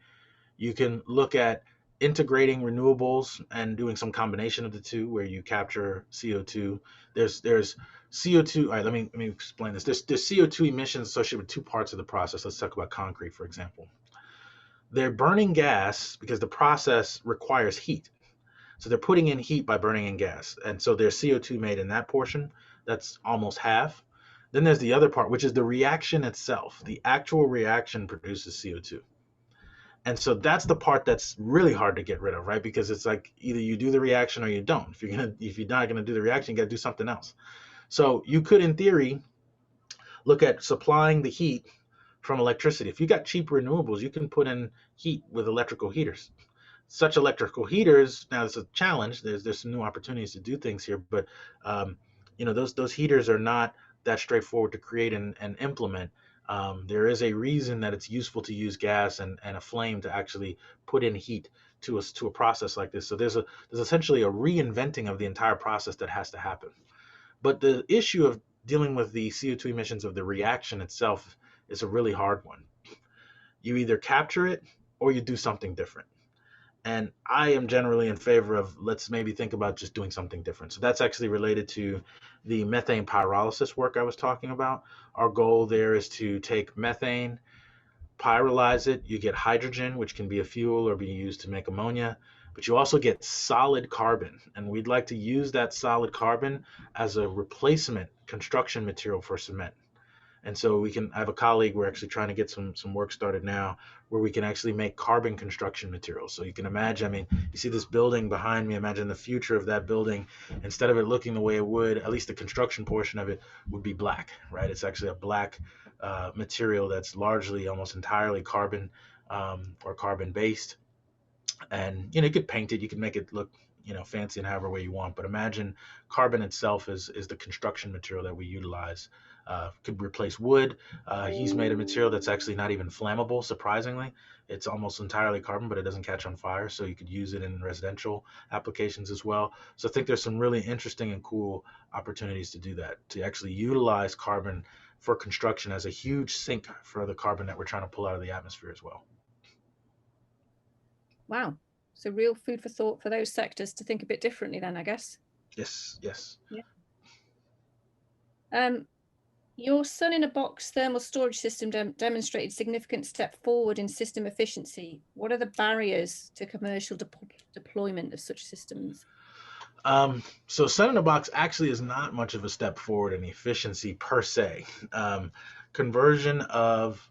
S3: You can look at integrating renewables and doing some combination of the two where you capture CO2. There's CO2. All right, let me explain this. There's CO2 emissions associated with 2 parts of the process. Let's talk about concrete, for example. They're burning gas because the process requires heat. So they're putting in heat by burning in gas. And so there's CO2 made in that portion. That's almost half. Then there's the other part, which is the reaction itself. The actual reaction produces CO2. And so that's the part that's really hard to get rid of, right? Because it's like either you do the reaction or you don't. If you're not gonna do the reaction, you gotta do something else. So you could, in theory, look at supplying the heat from electricity. If you got cheap renewables, you can put in heat with electrical heaters. Such electrical heaters, now it's a challenge. There's some new opportunities to do things here, but those heaters are not that straightforward to create and implement. There is a reason that it's useful to use gas and a flame to actually put in heat to a process like this. So there's essentially a reinventing of the entire process that has to happen. But the issue of dealing with the CO2 emissions of the reaction itself is a really hard one. You either capture it or you do something different. And I am generally in favor of let's maybe think about just doing something different. So that's actually related to the methane pyrolysis work I was talking about. Our goal there is to take methane, pyrolyze it. You get hydrogen, which can be a fuel or be used to make ammonia, but you also get solid carbon. And we'd like to use that solid carbon as a replacement construction material for cement. And so I have a colleague, we're actually trying to get some work started now where we can actually make carbon construction materials. So you can imagine, you see this building behind me, imagine the future of that building. Instead of it looking the way it would, at least the construction portion of it would be black, right? It's actually a black material that's largely, almost entirely carbon or carbon based. And, you could paint it, you can make it look, fancy in however way you want. But imagine carbon itself is the construction material that we utilize could replace wood. He's made a material that's actually not even flammable, surprisingly. It's almost entirely carbon, but it doesn't catch on fire, so you could use it in residential applications as well. So I think there's some really interesting and cool opportunities to do that, to actually utilize carbon for construction as a huge sink for the carbon that we're trying to pull out of the atmosphere as well.
S2: Wow. So real food for thought for those sectors to think a bit differently then, I guess.
S3: Yes, yes.
S2: Yeah. Your sun-in-a-box thermal storage system demonstrated significant step forward in system efficiency. What are the barriers to commercial deployment of such systems?
S3: So sun-in-a-box actually is not much of a step forward in efficiency per se. Conversion of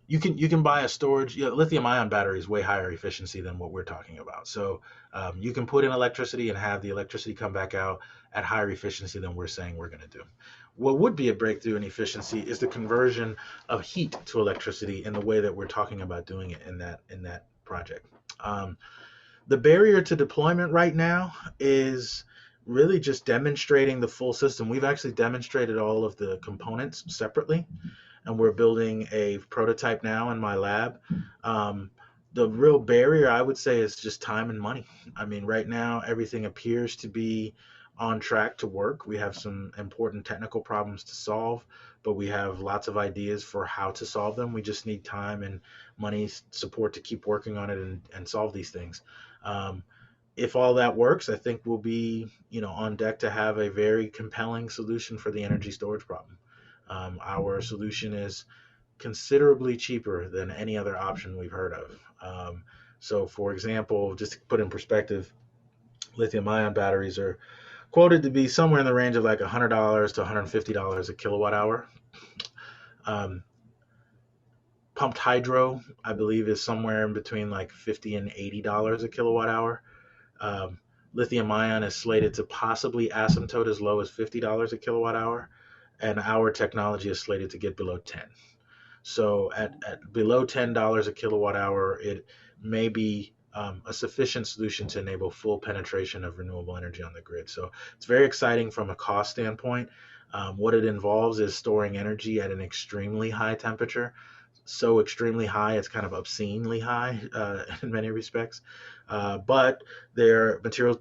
S3: you can buy a storage, lithium ion battery is way higher efficiency than what we're talking about. So you can put in electricity and have the electricity come back out at higher efficiency than we're saying we're going to do. What would be a breakthrough in efficiency is the conversion of heat to electricity in the way that we're talking about doing it in that project. The barrier to deployment right now is really just demonstrating the full system. We've actually demonstrated all of the components separately, and we're building a prototype now in my lab. The real barrier, I would say, is just time and money. I mean, right now, everything appears to be on track to work. We have some important technical problems to solve, but we have lots of ideas for how to solve them. We just need time and money support to keep working on it and solve these things. If all that works, I think we'll be, on deck to have a very compelling solution for the energy storage problem. Our solution is considerably cheaper than any other option we've heard of. So, for example, just to put in perspective, lithium-ion batteries are quoted to be somewhere in the range of like $100 to $150 a kilowatt hour. Pumped hydro, I believe, is somewhere in between like $50 and $80 a kilowatt hour. Lithium ion is slated to possibly asymptote as low as $50 a kilowatt hour, and our technology is slated to get below 10. So at below $10 a kilowatt hour, it may be a sufficient solution to enable full penetration of renewable energy on the grid. So it's very exciting from a cost standpoint. What it involves is storing energy at an extremely high temperature. So extremely high, it's kind of obscenely high in many respects. But the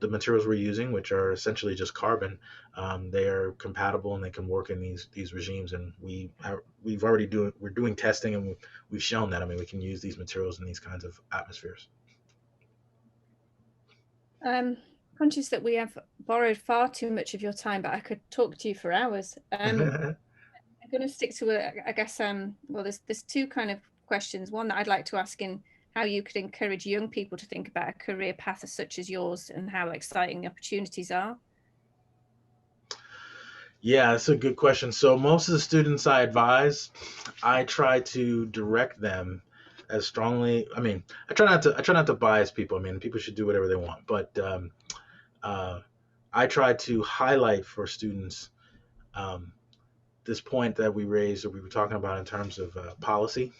S3: materials we're using, which are essentially just carbon, they are compatible and they can work in these regimes. And we're doing testing, and we've shown that. I mean, we can use these materials in these kinds of atmospheres.
S2: Conscious that we have borrowed far too much of your time, but I could talk to you for hours. I'm going to stick to I guess, well, there's two kind of questions. One that I'd like to ask in how you could encourage young people to think about a career path such as yours and how exciting the opportunities are.
S3: Yeah, that's a good question. So most of the students I advise, I try to direct them as strongly. I mean, I try not to bias people. I mean, people should do whatever they want, but I try to highlight for students this point that we raised, or we were talking about in terms of policy.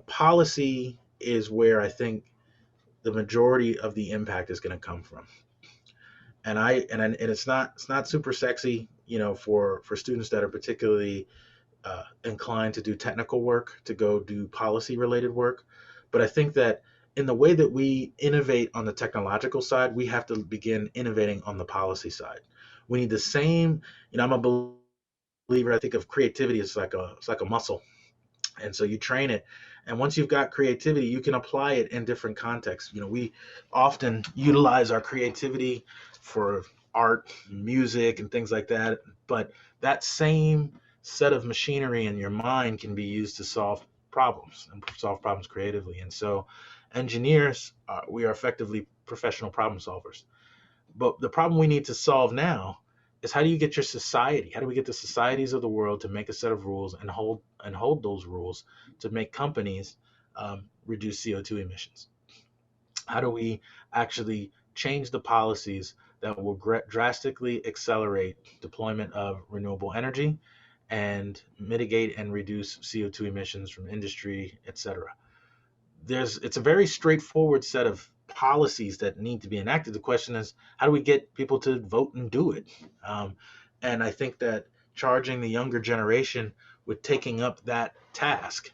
S3: Policy is where I think the majority of the impact is going to come from. And it's not super sexy, for students that are particularly inclined to do technical work, to go do policy related work. But I think that in the way that we innovate on the technological side, we have to begin innovating on the policy side. We need the same. I'm a believer. I think of creativity as like a muscle. And so you train it, and once you've got creativity, you can apply it in different contexts. We often utilize our creativity for art, music, and things like that, but that same set of machinery in your mind can be used to solve problems and solve problems creatively. And so engineers, we are effectively professional problem solvers. But the problem we need to solve now is, how do you get your society? How do we get the societies of the world to make a set of rules and hold those rules to make companies reduce CO2 emissions? How do we actually change the policies that will drastically accelerate deployment of renewable energy and mitigate and reduce CO2 emissions from industry, et cetera? It's a very straightforward set of policies that need to be enacted. The question is, how do we get people to vote and do it? And I think that charging the younger generation with taking up that task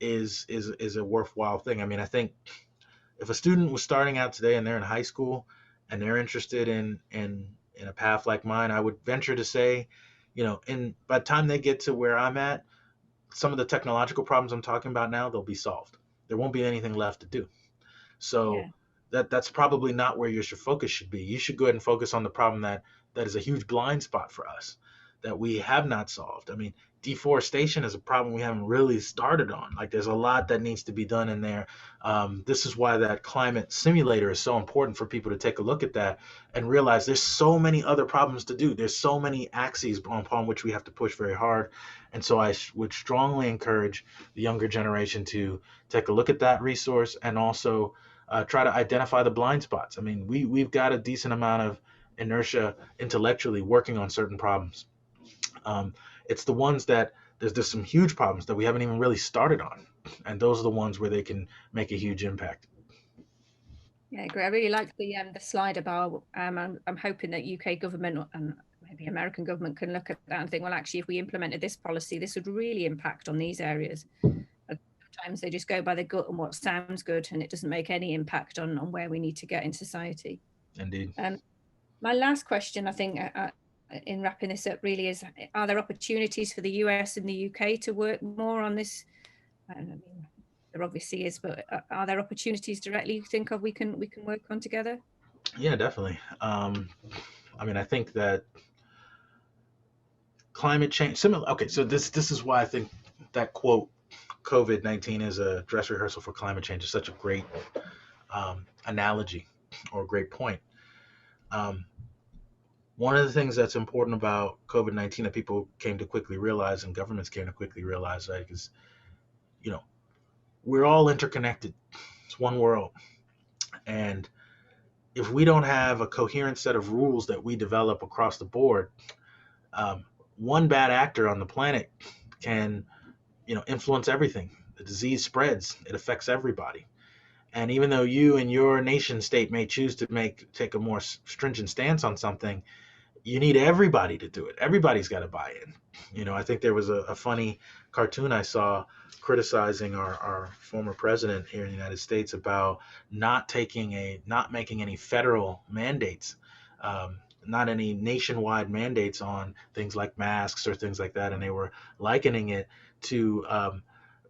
S3: is a worthwhile thing. I mean, I think if a student was starting out today and they're in high school and they're interested in a path like mine, I would venture to say, by the time they get to where I'm at, some of the technological problems I'm talking about now, they'll be solved. There won't be anything left to do. So that's probably not where your focus should be. You should go ahead and focus on the problem that is a huge blind spot for us that we have not solved. I mean, deforestation is a problem we haven't really started on. Like, there's a lot that needs to be done in there. This is why that climate simulator is so important for people to take a look at that and realize there's so many other problems to do. There's so many axes upon which we have to push very hard. And so I would strongly encourage the younger generation to take a look at that resource and also try to identify the blind spots. I mean, we've got a decent amount of inertia intellectually working on certain problems. It's the ones that there's some huge problems that we haven't even really started on, and those are the ones where they can make a huge impact.
S2: Yeah, great. I really like the slide about. I'm hoping that UK government and maybe American government can look at that and think, well, actually, if we implemented this policy, this would really impact on these areas. Sometimes they just go by the gut and what sounds good, and it doesn't make any impact on where we need to get in society.
S3: Indeed.
S2: My last question, I think, in wrapping this up, really is: are there opportunities for the US and the UK to work more on this? I mean, there obviously is, but are there opportunities directly you think of we can work on together?
S3: Yeah, definitely. I mean, I think that climate change, similar. Okay, so this is why I think that quote, COVID-19 is a dress rehearsal for climate change, is such a great analogy or a great point. One of the things that's important about COVID-19 that people came to quickly realize and governments came to quickly realize, right, is, we're all interconnected. It's one world. And if we don't have a coherent set of rules that we develop across the board, one bad actor on the planet can, influence everything. The disease spreads. It affects everybody. And even though you and your nation state may choose to take a more stringent stance on something, you need everybody to do it. Everybody's got to buy in. I think there was a funny cartoon I saw criticizing our former president here in the United States about not making any federal mandates, not any nationwide mandates on things like masks or things like that. And they were likening it to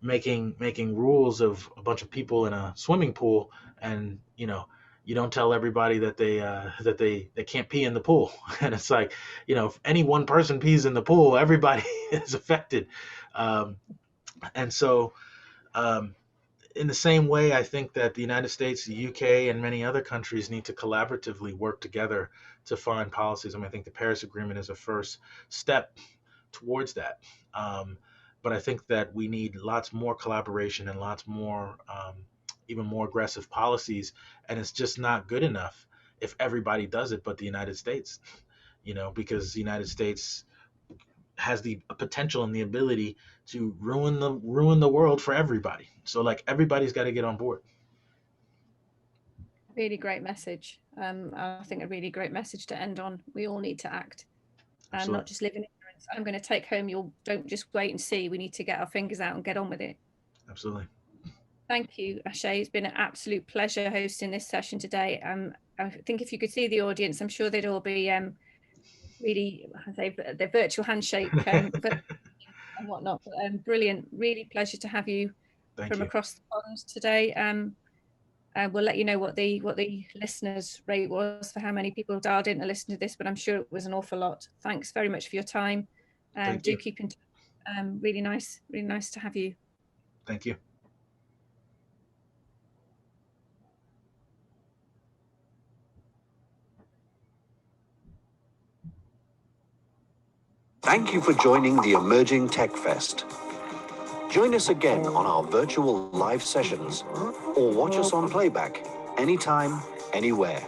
S3: making rules of a bunch of people in a swimming pool, and you don't tell everybody that they can't pee in the pool. And it's like, if any one person pees in the pool, everybody is affected. And so in the same way, I think that the United States, the UK, and many other countries need to collaboratively work together to find policies. I mean, I think the Paris Agreement is a first step towards that. But I think that we need lots more collaboration and lots more, even more aggressive policies. And it's just not good enough if everybody does it but the United States, because the United States has the potential and the ability to ruin the world for everybody. So everybody's got to get on board.
S2: Really great message. I think a really great message to end on. We all need to act and not just live in ignorance. I'm going to take home your don't just wait and see. We need to get our fingers out and get on with it.
S3: Absolutely.
S2: Thank you, Ashay. It's been an absolute pleasure hosting this session today. I think if you could see the audience, I'm sure they'd all be really, their virtual handshake and whatnot. But, brilliant. Really pleasure to have you across the pond today. We'll let you know what the listeners rate was for how many people dialed in to listen to this, but I'm sure it was an awful lot. Thanks very much for your time. Do keep in touch. Really nice to have you.
S3: Thank you.
S4: Thank you for joining the Emerging Tech Fest. Join us again on our virtual live sessions, or watch us on playback anytime, anywhere.